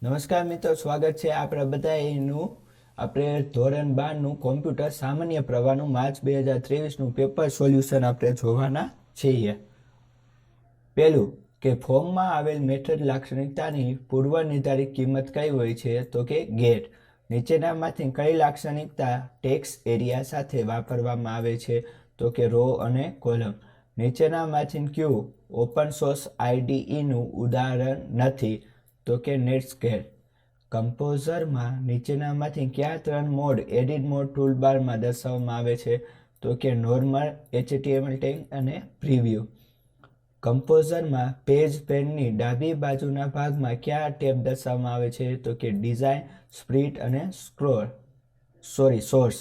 નમસ્કાર મિત્રો, સ્વાગત છે આપણા બધાનું આપણે ધોરણ 12નું કોમ્પ્યુટર સામાન્ય પ્રવાહનું માર્ચ 2023નું પેપર સોલ્યુશન આપણે જોવાના છીએ। પહેલું કે ફોર્મમાં આવેલ મેથડ લાક્ષણિકતાની પૂર્વ નિર્ધારિત કિંમત કઈ હોય છે તો કે ગેટ। નીચેનામાંથી કઈ લાક્ષણિકતા ટેક્સ્ટ એરિયા સાથે વાપરવામાં આવે છે તો કે રો અને કોલમ। નીચેનામાંથી કયું ઓપન સોર્સ આઈડીઈનું ઉદાહરણ નથી તો કે નેટસ્કેપ। કમ્પોઝરમાં નીચેનામાંથી કયા ત્રણ મોડ એડિટ મોડ ટૂલબારમાં દર્શાવવામાં આવે છે તો કે નોર્મલ, HTML ટેગ અને પ્રિવ્યૂ। કમ્પોઝરમાં પેજ પેનની ડાબી બાજુના ભાગમાં કયા ટેબ દર્શાવવામાં આવે છે તો કે ડિઝાઇન, સ્પ્લિટ અને સોર્સ।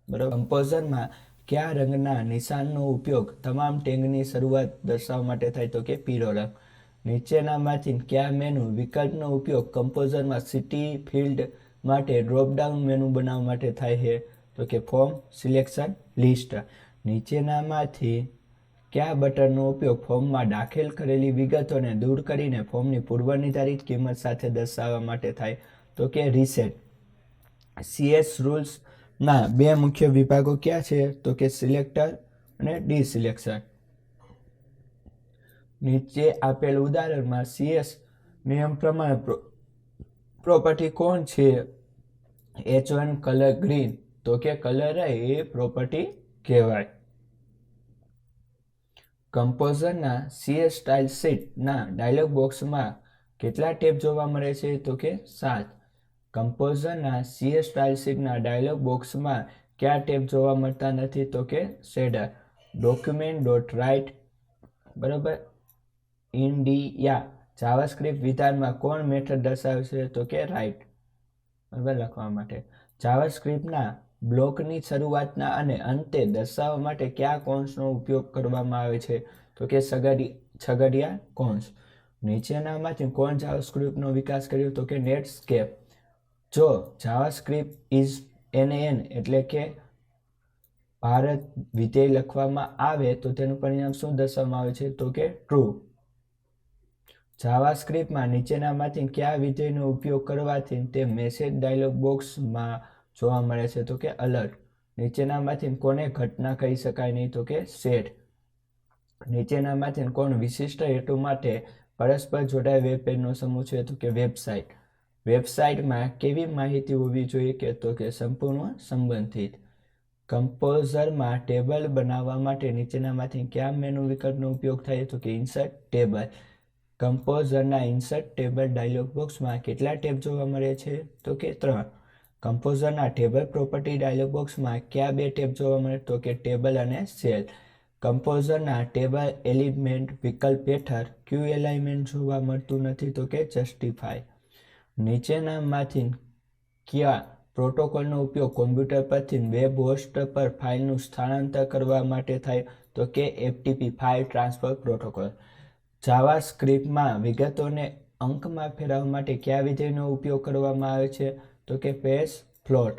બરાબર। કમ્પોઝરમાં કયા રંગના નિશાનનો ઉપયોગ તમામ ટેગની શરૂઆત દર્શાવવા માટે થાય તો કે પીળો રંગ। નીચેનામાંથી કયા મેનુ વિકલ્પનો ઉપયોગ કમ્પોઝરમાં સિટી ફિલ્ડ માટે ડ્રોપડાઉન મેનુ બનાવવા માટે થાય છે તો કે ફોર્મ, સિલેક્શન, લિસ્ટ। નીચેનામાંથી કયા બટનનો ઉપયોગ ફોર્મમાં દાખલ કરેલી વિગતોને દૂર કરીને ફોર્મની પૂર્વનિર્ધારિત કિંમત સાથે દર્શાવવા માટે થાય તો કે રીસેટ। CS રૂલ્સના બે મુખ્ય વિભાગો કયા છે તો કે સિલેક્ટર અને ડિસિલેક્શન। નીચે આપેલ ઉદાહરણમાં CS નિયમ પ્રમાણે પ્રોપર્ટી કોણ છે H1 કલર ગ્રીન તો કે કલર એ પ્રોપર્ટી કહેવાય। કમ્પોઝરના CS સ્ટાઇલ શીટના ડાયલોગ બોક્સમાં કેટલા ટેબ જોવા મળે છે તો કે 7। કમ્પોઝરના CS સ્ટાઇલ શીટના ડાયલોગ બોક્સમાં કયા ટેબ જોવા મળતા નથી તો કે શેડર, ડોક્યુમેન્ટ ડોટ રાઇટ, બરાબર, ઇન્ડિયા। જાવાસ્ક્રિપ્ટ વિધાનમાં કોણ મેથડ દર્શાવે છે તો કે રાઇટ, બરાબર, લખવા માટે। જાવાસ્ક્રિપ્ટના બ્લોકની શરૂઆતના અને અંતે દર્શાવવા માટે કયા કૌંસનો ઉપયોગ કરવામાં આવે છે તો કે છગડિયા કૌંસ। નીચેનામાંથી કોણ જાવાસ્ક્રિપ્ટનો વિકાસ કર્યો તો કે નેટસ્કેપ। જો જાવાસ્ક્રિપ્ટ ઇઝ NaN એટલે કે ભારત વિધેય લખવામાં આવે તો તેનું પરિણામ શું દર્શાવવામાં આવે છે તો કે ટ્રુ। જાવાસ્ક્રિપ્ટમાં નીચેનામાંથી કયા વિધેયનો ઉપયોગ કરવાથી તે મેસેજ ડાયલોગ બોક્સમાં જોવા મળે છે તો કે અલર્ટ। નીચેનામાંથી કોને ઘટના કહી શકાય નહીં તો કે સેટ। નીચેનામાંથી કોણ વિશિષ્ટ હેતુ માટે પરસ્પર જોડાયેલ વેબ પેજનો સમૂહ છે તો કે વેબસાઇટ। વેબસાઇટમાં કેવી માહિતી હોવી જોઈએ કે તો કે સંપૂર્ણ સંબંધિત। કમ્પોઝરમાં ટેબલ બનાવવા માટે નીચેનામાંથી કયા મેનુ વિકલ્પનો ઉપયોગ થાય તો કે ઇન્સર્ટ ટેબલ। કમ્પોઝરના ઇન્સર્ટ ટેબલ ડાયલોગ બોક્સમાં કેટલા ટેબ જોવા મળે છે તો કે 3। કમ્પોઝરના ટેબલ પ્રોપર્ટી ડાયલોગ બોક્સમાં કયા બે ટેબ જોવા મળે તો કે ટેબલ અને સેલ। કમ્પોઝરના ટેબલ એલિમેન્ટ વિકલ્પ હેઠળ કયું એલાઇનમેન્ટ જોવા મળતું નથી તો કે જસ્ટિફાય। નીચેનામાંથી કયા પ્રોટોકોલનો ઉપયોગ કોમ્પ્યુટર પરથી વેબ હોસ્ટ પર ફાઇલનું સ્થળાંતર કરવા માટે થાય તો કે FTP ફાઇલ ટ્રાન્સફર પ્રોટોકોલ। જાવાસ્ક્રિપ્ટમાં વિગતોને અંકમાં ફેરવવા માટે કયા વિધેયનો ઉપયોગ કરવામાં આવે છે તો કે પેજ ફ્લોટ।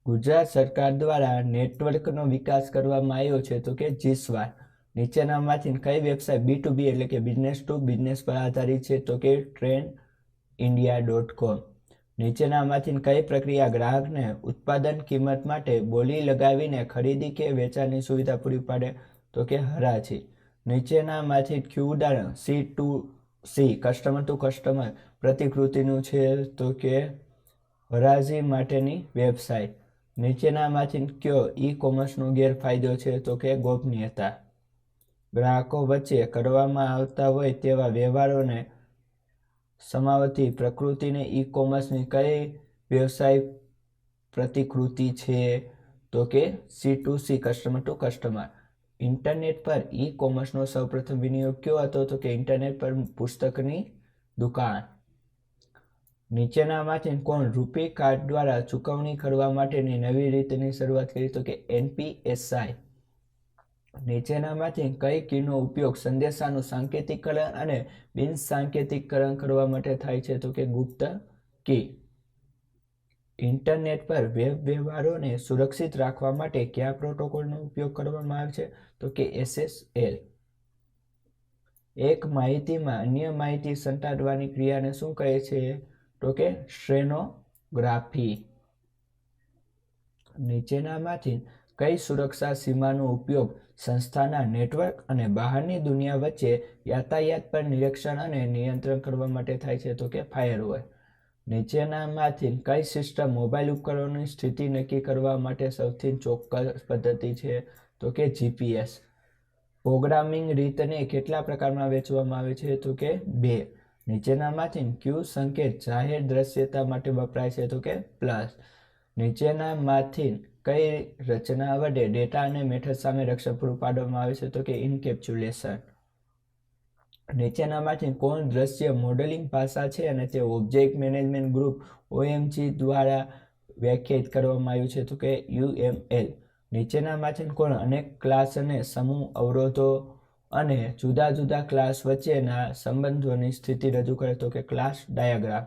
ગુજરાત સરકાર દ્વારા નેટવર્કનો વિકાસ કરવામાં આવ્યો છે તો કે જીસ્વાર। નીચેનામાંથી કઈ વેબસાઇટ B2B એટલે કે બિઝનેસ ટુ બિઝનેસ પર આધારિત છે તો કે trendindia.com। નીચેનામાંથી કઈ પ્રક્રિયા ગ્રાહકને ઉત્પાદન કિંમત માટે બોલી લગાવીને ખરીદી કે વેચાણની સુવિધા પૂરી પાડે તો કે હરાજી। નીચેનામાંથી કયું ઉદાહરણ C2C કસ્ટમર ટુ કસ્ટમર પ્રતિકૃતિનું છે તો કે હરાજી માટેની વેબસાઇટ। નીચેનામાંથી કયો ઈ કોમર્સનો ગેરફાયદો છે તો કે ગોપનીયતા। ગ્રાહકો વચ્ચે કરવામાં આવતા હોય તેવા વ્યવહારોને સમાવતી પ્રકૃતિને ઈ કોમર્સની કઈ વ્યવસાય પ્રતિકૃતિ છે તો કે C2C customer two customer. Internet પર ઈ કોમર્સનો સૌપ્રથમ વિનિયોગ કયો હતો તો કે ઇન્ટરનેટ પર પુસ્તકની દુકાન। નીચેનામાંથી કોણ રૂપે કાર્ડ દ્વારા ચૂકવણી કરવા માટેની નવી રીતની શરૂઆત કરી તો કે NPSI। નીચેનામાંથી કઈ કીનો ઉપયોગ સંદેશાનું સાંકેતિકરણ અને બિન સાંકેતિકરણ કરવા માટે થાય છે તો કે ગુપ્ત કી। ઇન્ટરનેટ પર વેબ વ્યવહારોને સુરક્ષિત રાખવા માટે કયા પ્રોટોકોલનો ઉપયોગ કરવામાં આવે છે તો કે SSL। એક માહિતીમાં અન્ય માહિતી સંતાડવાની ક્રિયાને શું કહે છે? તો કે સ્ટેનોગ્રાફી. નીચેનામાંથી કઈ સુરક્ષા સીમાનો ઉપયોગ સંસ્થાના નેટવર્ક અને બહારની દુનિયા વચ્ચે યાતાયાત પર નિરીક્ષણ અને નિયંત્રણ કરવા માટે થાય છે? તો કે ફાયરવોલ. નીચેનામાંથી કઈ સિસ્ટમ મોબાઈલ ઉપકરણોની સ્થિતિ નક્કી કરવા માટે સૌથી ચોક્કસ પદ્ધતિ છે? તો કે જીપીએસ. પ્રોગ્રામિંગ રીતને કેટલા પ્રકારમાં વહેંચવામાં આવે છે? તો કે 2. નીચેનામાંથી કયું સંકેત જાહેર દ્રશ્યતા માટે વપરાય છે? તો કે પ્લસ. નીચેનામાંથી કઈ રચના વડે ડેટા અને મેથડ સામે રક્ષણ પૂરું પાડવામાં આવે છે? તો કે ઇન્કેપ્સ્યુલેશન. નીચેનામાંથી કોણ દ્રશ્ય મોડેલિંગ ભાષા છે અને તે ઓબ્જેક્ટ મેનેજમેન્ટ ગ્રુપ OMG દ્વારા વ્યાખ્યાયિત કરવામાં આવ્યું છે? તો કે UML. નીચેનામાંથી કોણ અનેક ક્લાસ અને સમૂહ અવરોધો અને જુદા જુદા ક્લાસ વચ્ચેના સંબંધોની સ્થિતિ રજૂ કરે? તો કે ક્લાસ ડાયાગ્રામ.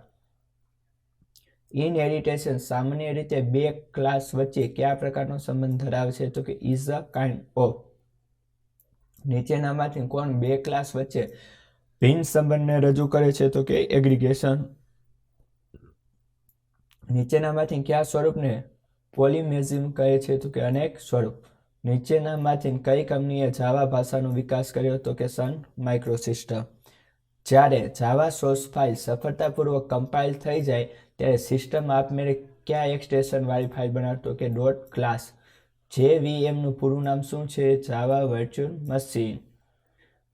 ઇનહેરિટેશન સામાન્ય રીતે બે ક્લાસ વચ્ચે કયા પ્રકારનો સંબંધ ધરાવે છે? તો કે ઇઝ અ કાઇન્ડ ઓફ. નીચેનામાંથી કોણ બે ક્લાસ વચ્ચે ભિન્ન સંબંધને રજૂ કરે છે? તો કે એગ્રીગેશન. નીચેનામાંથી કયા સ્વરૂપને પોલિમેઝિમ કહે છે? તો કે અનેક સ્વરૂપ. નીચેનામાંથી કઈ કંપનીએ જાવા ભાષાનો વિકાસ કર્યો? તો કે સન માઇક્રોસિસ્ટમ. જ્યારે જાવા સોર્સ ફાઇલ સફળતાપૂર્વક કમ્પાઇલ થઈ જાય ત્યારે સિસ્ટમ આપમેળે કયા એક્સટેન્શન વાળી ફાઇલ બનાવતો? કે ડોટ ક્લાસ. JVM નું પૂરું નામ શું છે? જાવા વર્ચ્યુઅલ મશીન.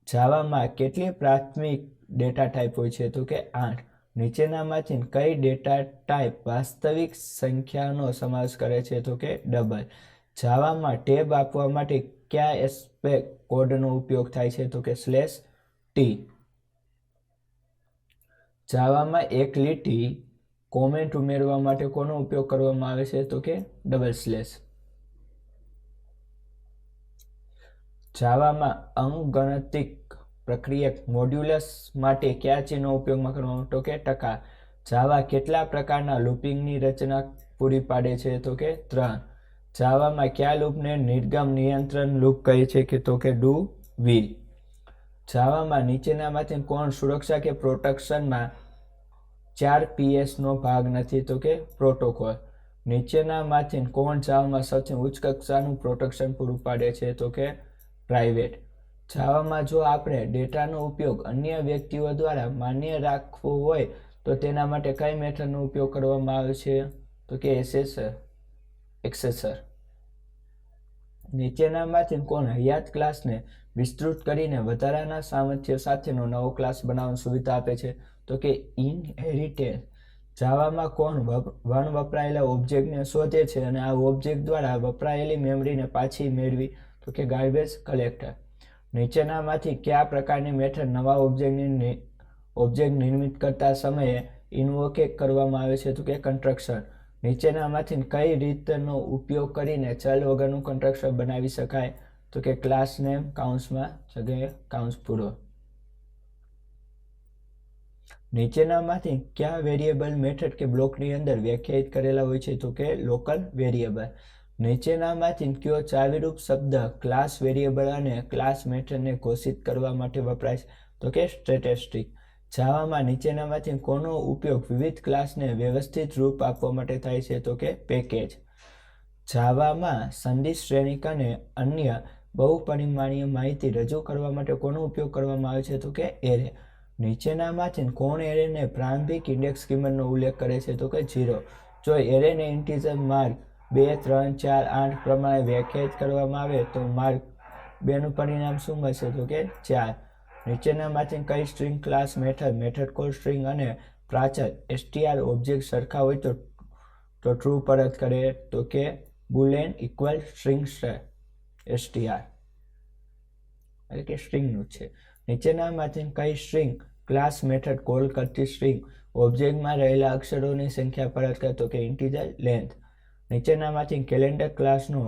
જાવામાં કેટલી પ્રાથમિક ડેટા ટાઈપ હોય છે? તો કે 8. નીચેનામાંથી કઈ ડેટા ટાઈપ વાસ્તવિક સંખ્યાનો સમાવેશ કરે છે? તો કે ડબલ. જાવામાં ટેબ આપવા માટે કયા એસ્પેક્ટ કોડનો ઉપયોગ થાય છે? તો કે /T. જાવામાં એક લીટી કોમેન્ટ ઉમેરવા માટે કોનો ઉપયોગ કરવામાં આવે છે? તો કે /. જાવામાં અંકગણિતિક પ્રક્રિયક મોડ્યુલસ માટે કયા ચિહ્નો ઉપયોગમાં કરવામાં? તો કે ટકા. જાવા કેટલા પ્રકારના લૂપિંગની રચના પૂરી પાડે છે? તો કે 3. જાવામાં કયા લૂપને નિર્ગમ નિયંત્રણ લૂપ કહે છે? કે તો કે ડુ વ્હીલ. જાવામાં નીચેનામાંથી કોણ સુરક્ષા કે પ્રોટેક્શનમાં 4PS નો ભાગ નથી? તો કે પ્રોટોકોલ. નીચેનામાંથી કોણ જાવામાં સૌથી ઉચ્ચ કક્ષાનું પ્રોટેક્શન પૂરું પાડે છે? તો કે પ્રાઇવેટ. જાવામાં જો આપણે ડેટાનો ઉપયોગ અન્ય વ્યક્તિઓ દ્વારા માન્ય રાખવો હોય તો તેના માટે કઈ મેથડનો ઉપયોગ કરવામાં આવે છે? તો કે એક્સેસર. નીચેનામાંથી કોણ હયાત ક્લાસને વિસ્તૃત કરીને વધારાના સામર્થ્ય સાથેનો નવો ક્લાસ બનાવવાની સુવિધા આપે છે? તો કે ઇનહેરિટેન્સ. જાવામાં કોણ વપરાયેલા ઓબ્જેક્ટને શોધે છે અને આ ઓબ્જેક્ટ દ્વારા વપરાયેલી મેમરીને પાછી મેળવી? તો કે ગાર્બેજ કલેક્ટર. નીચેનામાંથી કયા પ્રકારની મેથડ નવા ઓબ્જેક્ટ નિર્મિત કરતા સમયે ઇન્વોકે કરવામાં આવે છે? તો કે કન્સ્ટ્રક્શન. નીચેનામાંથી કઈ રીતનો ઉપયોગ કરીને ચલ વગરનું કન્સ્ટ્રક્ટર બનાવી શકાય? તો કે ક્લાસ નેમ કૌંસમાં જગ્યાએ કૌંસ પૂરો. નીચેનામાંથી કયા વેરિયેબલ મેથડ કે બ્લોકની અંદર વ્યાખ્યાયિત કરેલા હોય છે? તો કે લોકલ વેરિયેબલ. નીચેનામાંથી કયો ચાવીરૂપ શબ્દ ક્લાસ વેરિયેબલ અને ક્લાસ મેથડને ઘોષિત કરવા માટે વપરાય છે? તો કે સ્ટેટિસ્ટિક. જાવામાં નીચેનામાંથી કોનો ઉપયોગ વિવિધ ક્લાસને વ્યવસ્થિત રૂપ આપવા માટે થાય છે? તો કે પેકેજ. જાવામાં સંદેશ શ્રેણિક અને અન્ય બહુપરિમાણીય માહિતી રજૂ કરવા માટે કોનો ઉપયોગ કરવામાં આવે છે? તો કે એરે. નીચેનામાંથી કોણ એરેને પ્રારંભિક ઇન્ડેક્સ કિંમતનો ઉલ્લેખ કરે છે? તો કે 0. જો એરેને ઇન્ટીજર માર્ક 2, 3, 4, 8 પ્રમાણે વ્યાખ્યાયિત કરવામાં આવે તો માર્ક 2 નું પરિણામ શું મળશે? તો કે 4. નીચેનામાંથી કઈ string class method call string અને પ્રાચલ str ઓબ્જેક્ટ સરખા હોય તો ટ્રુ પરત કરે? તો કે બુલિયન ઇક્વલ સ્ટ્રિંગ str એટલે કે સ્ટ્રિંગનું છે. નીચેનામાંથી કઈ સ્ટ્રિંગ ક્લાસ મેથડ કોલ કરતી સ્ટ્રિંગ ઓબ્જેક્ટમાં રહેલા અક્ષરોની સંખ્યા પરત કરે? તો કે ઇન્ટીજર લેન્થ. નીચેનામાંથી કેલેન્ડર ક્લાસનો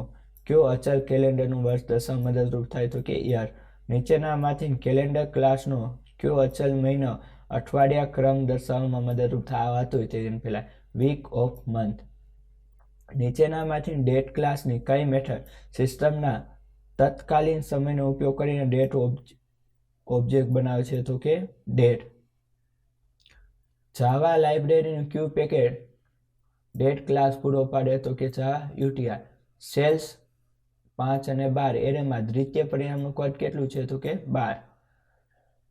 કયો અચલ કેલેન્ડરનું વર્ષ દર્શાવવા મદદરૂપ થાય? તો કે યર. નીચેનામાંથી કેલેન્ડર ક્લાસનો કયો અચલ મહિનો અઠવાડિયા ક્રમ દર્શાવવામાં મદદરૂપ થવા હતું તેની પહેલા વીક ઓફ મંથ. નીચેનામાંથી ડેટ ક્લાસની કઈ મેથડ સિસ્ટમના તત્કાલીન સમયનો ઉપયોગ કરીને ડેટ ઓબ્જેક્ટ બનાવે છે તો કે ડેટ. જાવા લાઇબ્રેરીનું ક્યુ પેકેટ ડેટ ક્લાસ પૂરો પાડે તો કે જાવા UTR. સેલ્સ 5 અને 12 એરેમાં દ્વિતીય પરિણામનું કદ કેટલું છે તો કે 12.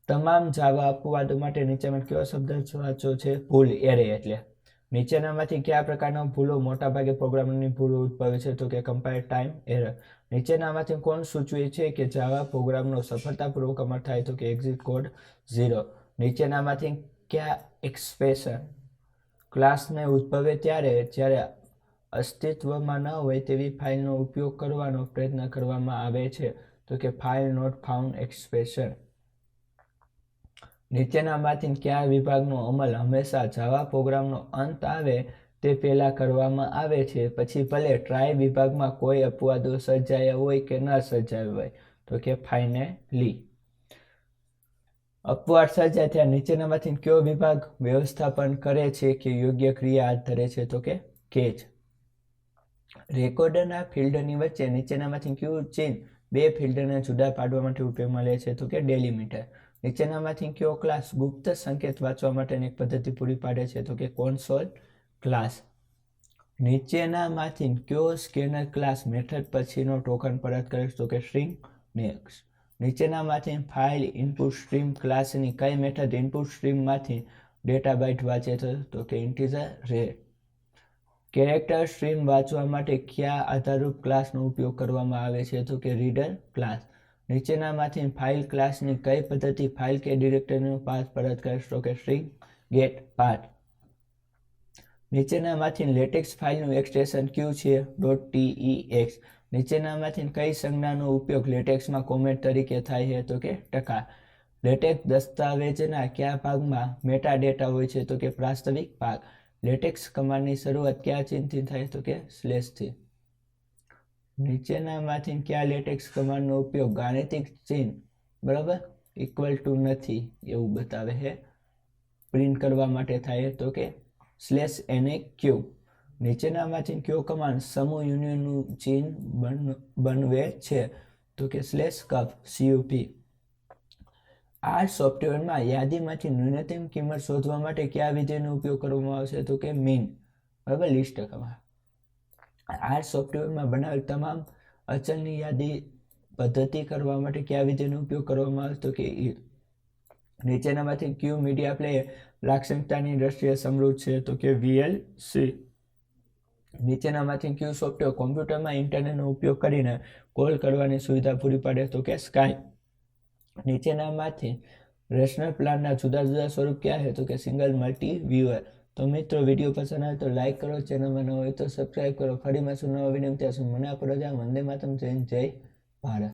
તમામ જાવા અપવાદો માટે નીચેમાં કયો શબ્દ સાચો છે? ભૂલ એરે એટલે. નીચેનામાંથી કયા પ્રકારના ભૂલો મોટાભાગે પ્રોગ્રામરની ભૂલો ઉદ્ભવે છે તો કે કમ્પાઇલ ટાઈમ એરર. નીચેનામાંથી કોણ સૂચવે છે કે જાવા પ્રોગ્રામનો સફળતાપૂર્વક અમલ થાય તો કે એક્ઝિટ કોડ 0. નીચેનામાંથી કયા એક્સપ્રેશન ક્લાસને ઉદ્ભવે જ્યારે અસ્તિત્વમાં ન હોય તેવી ફાઇલનો ઉપયોગ કરવાનો પ્રયત્ન કરવામાં આવે છે તો કે ફાઇલ નોટ ફાઉન્ડ એક્સપ્રેશન. નીચેનામાંથી કયા વિભાગનો અમલ હંમેશા જાવા પ્રોગ્રામનો અંત આવે તે પહેલા કરવામાં આવે છે પછી ભલે ટ્રાય વિભાગમાં કોઈ અપવાદો સર્જાયા હોય કે ન સર્જાયા હોય તો કે ફાઇનલી. અપવાદ સર્જાય ત્યારે નીચેનામાંથી કયો વિભાગ વ્યવસ્થાપન કરે છે કે યોગ્ય ક્રિયા હાથ ધરે છે તો કે કેચ. રેકોર્ડરના ફિલ્ડની વચ્ચે નીચેનામાંથી કયું ચિહ્ન બે ફિલ્ડને જુદા પાડવા માટે ઉપયોગમાં લે છે તો કે ડેલિમીટર. નીચેનામાંથી કયો ક્લાસ ગુપ્ત સંકેત વાંચવા માટેની એક પદ્ધતિ પૂરી પાડે છે તો કે કોન્સોલ ક્લાસ. નીચેનામાંથી કયો સ્કેનર ક્લાસ મેથડ પછીનો ટોકન પરત કરે છે તો કે સ્ટ્રિંગ નેક્સ્ટ. નીચેનામાંથી ફાઇલ ઇનપુટ સ્ટ્રીમ ક્લાસની કઈ મેથડ ઇનપુટ સ્ટ્રીમમાંથી ડેટા બાઇટ વાંચે છે તો કે ઇન્ટીજર રેડ. કેરેક્ટર સ્ટ્રીમ વાંચવા માટે કયા આધારરૂપ ક્લાસનો ઉપયોગ કરવામાં આવે છે તો કે રીડર ક્લાસ. નીચેનામાંથી ફાઇલ ક્લાસની કઈ પદ્ધતિ ફાઇલ કે ડિરેક્ટરીનો પાથ પરત કરે છે તો કે સ્ટ્રિંગ ગેટ પાથ. નીચેનામાંથી લેટેક્સ ફાઇલનું એક્સટેન્શન કયું છે .tex. નીચેનામાંથી કઈ સંજ્ઞાનો ઉપયોગ લેટેક્સમાં કોમેન્ટ તરીકે થાય છે તો કે ટકા. લેટેક્સ દસ્તાવેજના કયા ભાગમાં મેટા ડેટા હોય છે તો કે પ્રાસ્તવિક ભાગ. લેટેક્સ કમાન્ડની શરૂઆત કયા ચિહ્નથી થાય તો કે સ્લેશથી. નીચેનામાંથી કયા લેટેક્સ કમાન્ડનો ઉપયોગ ગાણિતિક ચિહ્ન બરાબર ઇક્વલ ટુ નથી એવું બતાવે છે પ્રિન્ટ કરવા માટે થાય તો કે /NAQ. નીચેનામાંથી કયો કમાન્ડ સમૂહ યુનિયનનું ચિહ્ન બનાવે છે તો કે /CUP. આ સોફ્ટવેરમાં યાદીમાંથી ન્યૂનતમ કિંમત શોધવા માટે કયા વિધિનો ઉપયોગ કરવામાં આવશે તો કે મીન બરાબર લિસ્ટ કરવા. આ સોફ્ટવેરમાં બનાવેલ તમામ અચલની યાદી પદ્ધતિ કરવા માટે કયા વિધિનો ઉપયોગ કરવામાં આવે તો કે ઈલ. નીચેનામાંથી કયું મીડિયા પ્લેયર લાક્ષણિકતાની દ્રષ્ટિએ સમૃદ્ધ છે તો કે VLC. નીચેનામાંથી કયું સોફ્ટવેર કોમ્પ્યુટરમાં ઇન્ટરનેટનો ઉપયોગ કરીને કોલ કરવાની સુવિધા પૂરી પાડે તો કે સ્કાય. નીચેનામાંથી રેશનલ પ્લાનના જુદા જુદા સ્વરૂપ ક્યાં છે તો કે સિંગલ મલ્ટી વ્યુઅર. તો મિત્રો વિડીયો પસંદ આવે તો લાઈક કરો, ચેનલમાં ન હોય તો સબસ્ક્રાઈબ કરો. ફરી મળશું નવા વિડીયો. ત્યાં સુધી મને આપો રજા. વંદે માતરમ. જય ભારત.